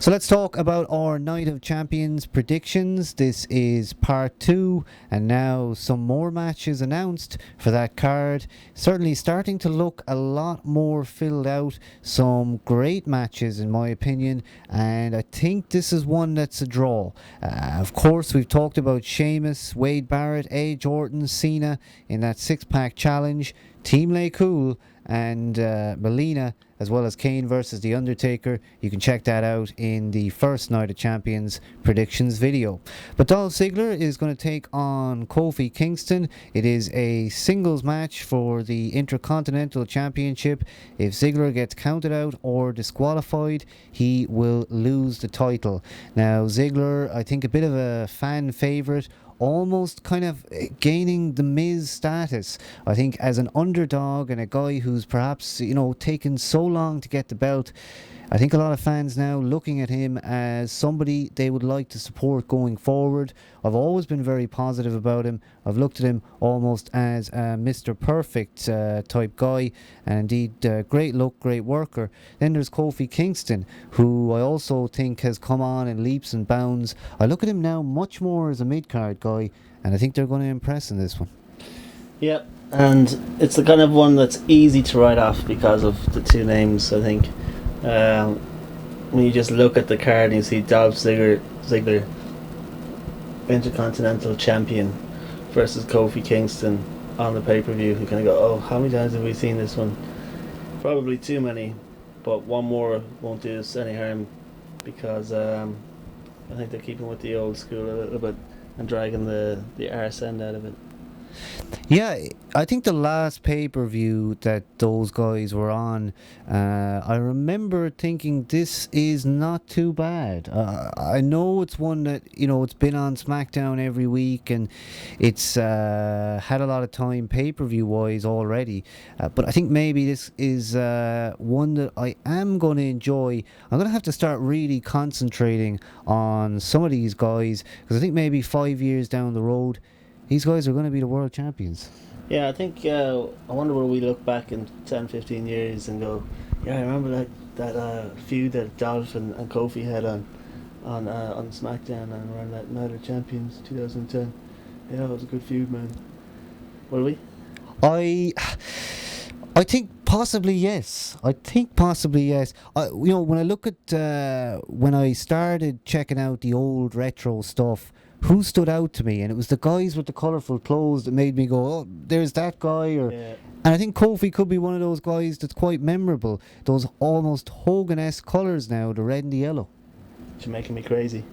So let's talk about our Night of Champions predictions. This is part 2, and now some more matches announced for that card. Certainly starting to look a lot more filled out. Some great matches, in my opinion, and I think this is one that's a draw. Of course, we've talked about Sheamus, Wade Barrett, Edge, Orton, Cena in that six-pack challenge. Team Lay Cool and Melina, as well as Kane versus The Undertaker. You can check that out in the first Night of Champions predictions video. But Dolph Ziggler is going to take on Kofi Kingston. It is a singles match for the Intercontinental Championship. If Ziggler gets counted out or disqualified, he will lose the title. Now, Ziggler, I think a bit of a fan favourite, almost kind of gaining the Miz status. I think as an underdog and a guy who's perhaps, taken so long to get the belt, I think a lot of fans now looking at him as somebody they would like to support going forward. I've always been very positive about him. I've looked at him almost as a Mr. Perfect type guy, and indeed great look, great worker. Then there's Kofi Kingston, who I also think has come on in leaps and bounds. I look at him now much more as a mid-card guy, and I think they're going to impress in this one. Yep, and it's the kind of one that's easy to write off because of the two names, I think. When you just look at the card and you see Dolph Ziggler, Intercontinental Champion, versus Kofi Kingston on the pay-per-view, you kind of go, oh, how many times have we seen this one? Probably too many, but one more won't do us any harm, because I think they're keeping with the old school a little bit and dragging the arse end out of it. Yeah, I think the last pay-per-view that those guys were on, I remember thinking this is not too bad. I know it's one that, it's been on SmackDown every week and it's had a lot of time pay-per-view wise already, but I think maybe this is one that I am going to enjoy. I'm going to have to start really concentrating on some of these guys, because I think maybe 5 years down the road, these guys are going to be the world champions. Yeah, I think, I wonder will we look back in 10, 15 years and go, yeah, I remember that feud that Dolph and Kofi had on SmackDown and around that Night of Champions 2010. Yeah, it was a good feud, man. Will we? I think possibly yes. When I look at when I started checking out the old retro stuff, who stood out to me? And it was the guys with the colourful clothes that made me go, oh, there's that guy. And I think Kofi could be one of those guys that's quite memorable. Those almost Hogan-esque colours now, the red and the yellow. Jamaica Me Crazy.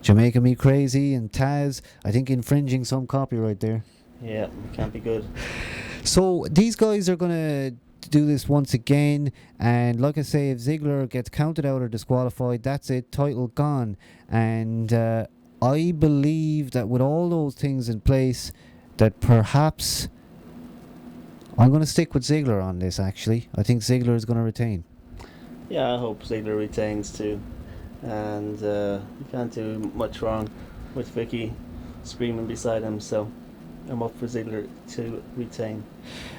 Jamaica Me Crazy and Taz, I think infringing some copyright there. Yeah, can't be good. So these guys are going to do this once again, and like I say, if Ziggler gets counted out or disqualified, that's it, title gone. And I believe that with all those things in place, that perhaps I'm going to stick with Ziggler on this, actually. I think Ziggler is going to retain. Yeah, I hope Ziggler retains too. And you can't do much wrong with Vicky screaming beside him, so I'm up for Ziggler to retain.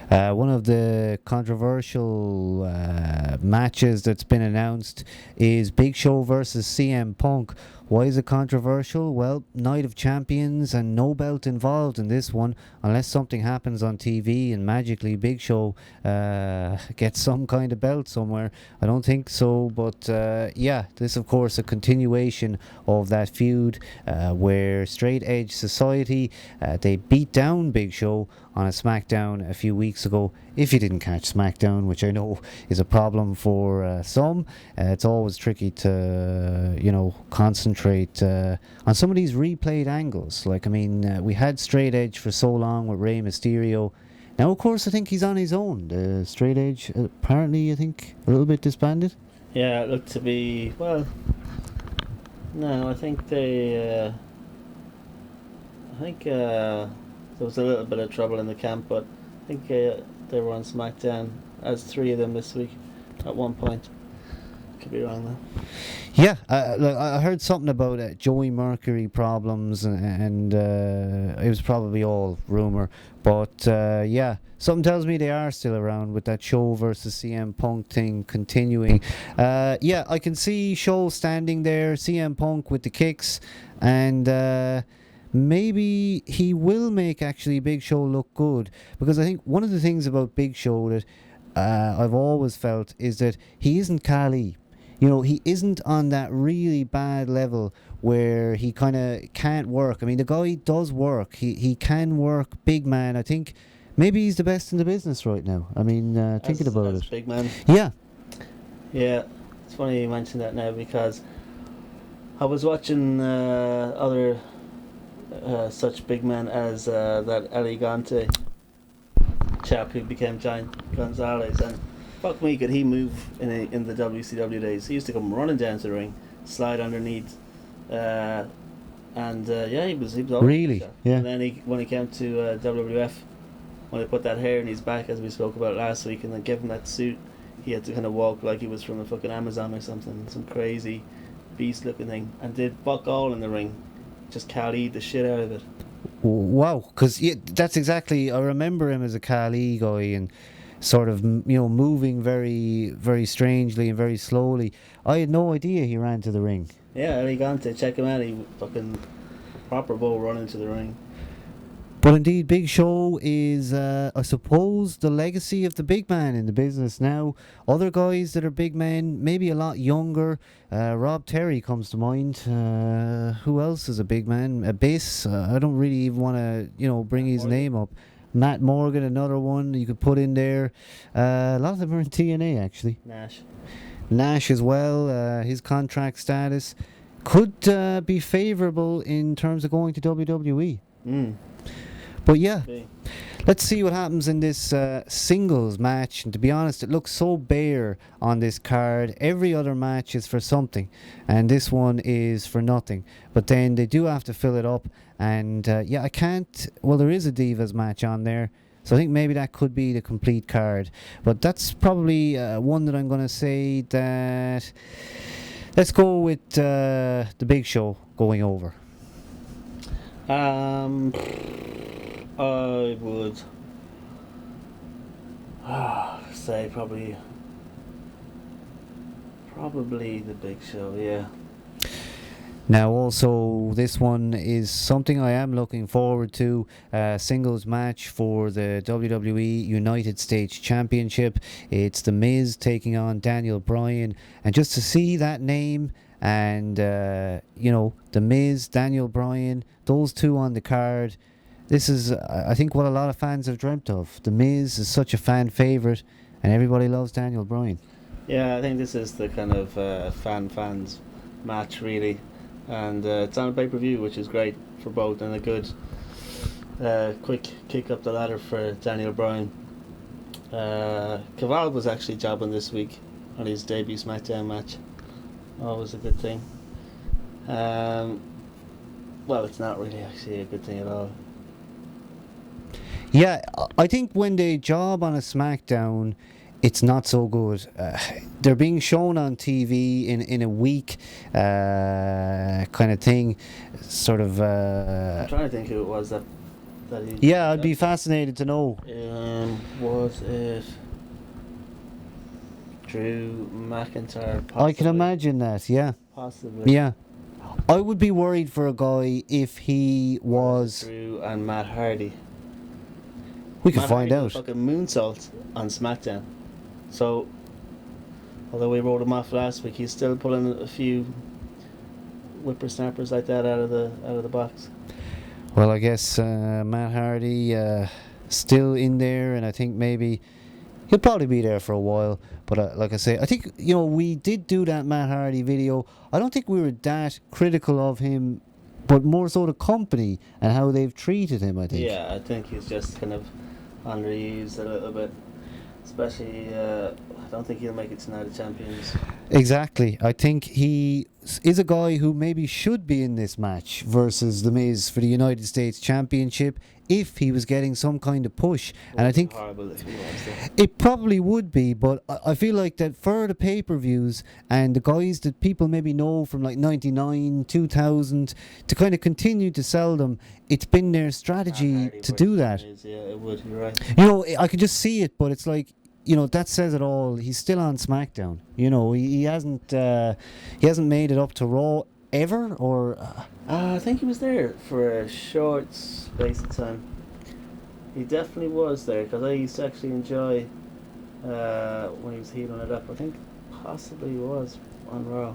One of the controversial matches that's been announced is Big Show versus CM Punk. Why is it controversial? Well, Night of Champions and no belt involved in this one, unless something happens on TV and magically Big Show gets some kind of belt somewhere. I don't think so, but this of course a continuation of that feud where Straight Edge Society, they beat down Big Show on a SmackDown a few weeks ago. If you didn't catch SmackDown, which I know is a problem for some, it's always tricky to concentrate on some of these replayed angles. Like, we had Straight Edge for so long with Rey Mysterio. Now, of course, I think he's on his own. Straight Edge, apparently, I think, a little bit disbanded. Yeah, it looked to be, well, no, I think there was a little bit of trouble in the camp, but I think they were on SmackDown as three of them this week at one point. Could be wrong though. Yeah, like I heard something about Joey Mercury problems, and it was probably all rumor. But yeah, something tells me they are still around with that Show versus CM Punk thing continuing. Yeah, I can see Show standing there, CM Punk with the kicks, and maybe he will make actually Big Show look good, because I think one of the things about Big Show that I've always felt is that he isn't Khali. You know, he isn't on that really bad level where he kind of can't work. I mean, the guy does work. He can work, big man. I think maybe he's the best in the business right now. I mean, thinking about as it. big man. Yeah. Yeah, it's funny you mention that now, because I was watching other such big men as that Elegante chap who became Giant Gonzalez, and fuck me, could he move in the WCW days. He used to come running down to the ring, slide underneath, and yeah, he was always Really? sharp. Yeah. And then when he came to WWF, when they put that hair in his back, as we spoke about last week, and then gave him that suit, he had to kind of walk like he was from the fucking Amazon or something, some crazy beast looking thing, and did fuck all in the ring, just Khali'd the shit out of it. Wow. Because that's exactly. I remember him as a Khali guy and sort of, moving very, very strangely and very slowly. I had no idea he ran to the ring. Yeah, Elegante, check him out. He fucking proper bull running to the ring. But indeed, Big Show is, I suppose, the legacy of the big man in the business now. Other guys that are big men, maybe a lot younger. Rob Terry comes to mind. Who else is a big man? Abyss. I don't really even want to, bring his name up. Matt Morgan, another one you could put in there. A lot of them are in TNA, actually. Nash as well. His contract status could be favourable in terms of going to WWE. But yeah, let's see what happens in this singles match. And to be honest, it looks so bare on this card. Every other match is for something, and this one is for nothing. But then they do have to fill it up. And yeah, I can't. Well, there is a Divas match on there, so I think maybe that could be the complete card. But that's probably one that I'm going to say that. Let's go with the Big Show going over. I would say probably the Big Show, yeah. Now also, this one is something I am looking forward to, singles match for the WWE United States Championship. It's The Miz taking on Daniel Bryan, and just to see that name and, The Miz, Daniel Bryan, those two on the card, this is, I think, what a lot of fans have dreamt of. The Miz is such a fan favourite, and everybody loves Daniel Bryan. Yeah, I think this is the kind of fans match, really. And it's on a pay-per-view, which is great for both, and a good quick kick up the ladder for Daniel Bryan. Caval was actually jobbing this week on his debut SmackDown match. Always a good thing. Well, it's not really actually a good thing at all. Yeah, I think when they job on a SmackDown, it's not so good. They're being shown on TV in a week kind of thing, sort of. I'm trying to think who it was that he. Yeah, I'd be fascinated to know. Was it Drew McIntyre? Possibly. I can imagine that. Yeah. Possibly. Yeah. I would be worried for a guy if he was. Drew and Matt Hardy. We can find Hardy out. Fucking moonsault on SmackDown. So, although we wrote him off last week, he's still pulling a few whippersnappers like that out of the box. Well, I guess Matt Hardy still in there, and I think maybe he'll probably be there for a while. But like I say, I think we did do that Matt Hardy video. I don't think we were that critical of him, but more so the company and how they've treated him. I think. Yeah, I think he's just kind of underused a little bit, especially I don't think he'll make it to Night of Champions. Exactly. I think he is a guy who maybe should be in this match versus The Miz for the United States Championship if he was getting some kind of push. And I think Horrible if he was there. it probably would be, but I feel like that for the pay-per-views and the guys that people maybe know from like 99, 2000, to kind of continue to sell them, it's been their strategy Hardy to do versus that. Miz, yeah, it would. You're right. You know, I could just see it, but it's like, you know, that says it all. He's still on SmackDown. You know, he hasn't made it up to Raw ever, or I think he was there for a short space of time. He definitely was there because I used to actually enjoy when he was healing it up. I think possibly he was on Raw.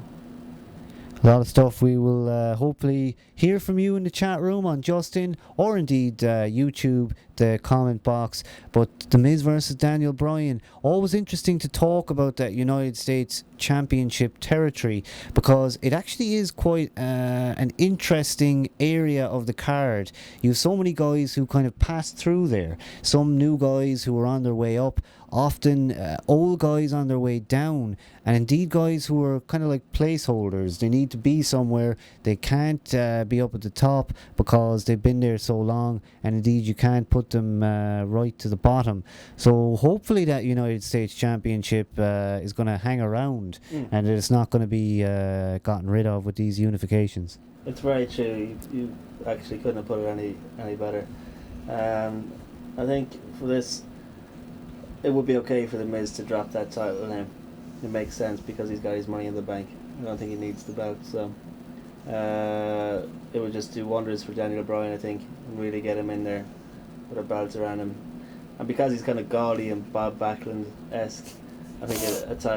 a lot of stuff. We will hopefully hear from you in the chat room on Justin, or indeed YouTube, the comment box. But The Miz versus Daniel Bryan, always interesting to talk about that United States Championship territory, because it actually is quite an interesting area of the card. You have so many guys who kind of passed through there, some new guys who are on their way up, often old guys on their way down, and indeed guys who are kind of like placeholders. They need to be somewhere. They can't be up at the top because they've been there so long, and indeed you can't put them right to the bottom. So hopefully that United States Championship is going to hang around, and it's not going to be gotten rid of with these unifications. It's very true. You actually couldn't have put it any better. I think for this, it would be okay for The Miz to drop that title now. It makes sense because he's got his money in the bank. I don't think he needs the belt, so it would just do wonders for Daniel Bryan, I think, and really get him in there with a belt around him. And because he's kind of gaudy and Bob Backlund-esque, I think a title